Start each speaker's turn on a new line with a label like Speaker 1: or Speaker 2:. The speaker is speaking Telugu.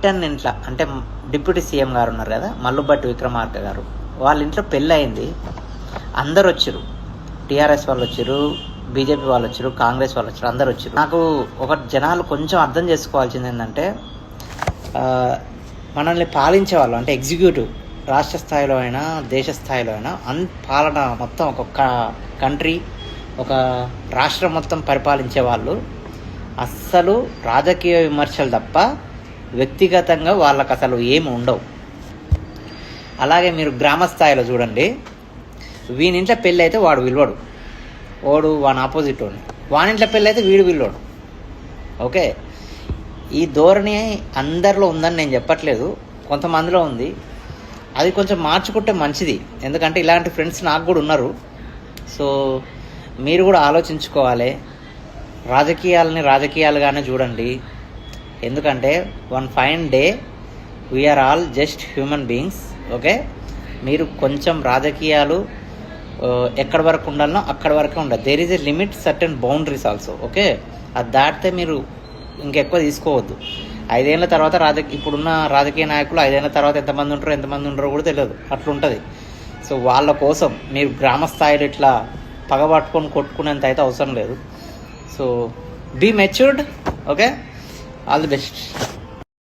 Speaker 1: కిట్టన్ ఇంట్లో అంటే డిప్యూటీ సీఎం గారు ఉన్నారు కదా, మల్లుబట్టి విక్రమార్క గారు, వాళ్ళ ఇంట్లో పెళ్ళి అయింది. అందరు వచ్చారు, టీఆర్ఎస్ వాళ్ళు వచ్చారు, బీజేపీ వాళ్ళు వచ్చారు, కాంగ్రెస్ వాళ్ళు వచ్చారు, అందరు వచ్చారు. నాకు ఒక జనాలు కొంచెం అర్థం చేసుకోవాల్సింది ఏంటంటే, మనల్ని పాలించే వాళ్ళు అంటే ఎగ్జిక్యూటివ్ రాష్ట్ర స్థాయిలో అయినా దేశ స్థాయిలో అయినా పాలన మొత్తం ఒక కంట్రీ ఒక రాష్ట్రం మొత్తం పరిపాలించే వాళ్ళు అస్సలు రాజకీయ విమర్శలు తప్ప వ్యక్తిగతంగా వాళ్ళకి అసలు ఏమి ఉండవు. అలాగే మీరు గ్రామ స్థాయిలో చూడండి, వీనింట్లో పెళ్ళి అయితే వాడు విలువడు, వాని ఆపోజిట్ వానింట్లో పెళ్ళి అయితే వీడు విలువడు. ఓకే, ఈ ధోరణి అందరిలో ఉందని నేను చెప్పట్లేదు, కొంతమందిలో ఉంది. అది కొంచెం మార్చుకుంటే మంచిది, ఎందుకంటే ఇలాంటి ఫ్రెండ్స్ నాకు కూడా ఉన్నారు. సో మీరు కూడా ఆలోచించుకోవాలి, రాజకీయాలని రాజకీయాలుగానే చూడండి. ఎందుకంటే one fine day we're all just human beings. Okay, మీరు కొంచెం రాజకీయాలు ఎక్కడి వరకు ఉండాలనో అక్కడి వరకే ఉండాలి. There is a limit, certain boundaries also. Okay, అది దాటితే మీరు ఇంకెక్కువ తీసుకోవద్దు. 5 ఏళ్ళ తర్వాత ఇప్పుడున్న రాజకీయ నాయకులు 5 ఏళ్ళ తర్వాత ఎంతమంది ఉంటారో కూడా తెలియదు, అట్లుంటుంది. సో వాళ్ళ కోసం మీరు గ్రామ స్థాయిలో ఇట్లా పగబట్టుకొని కొట్టుకునేంత అయితే అవసరం లేదు. So be matured. Okay, all the best.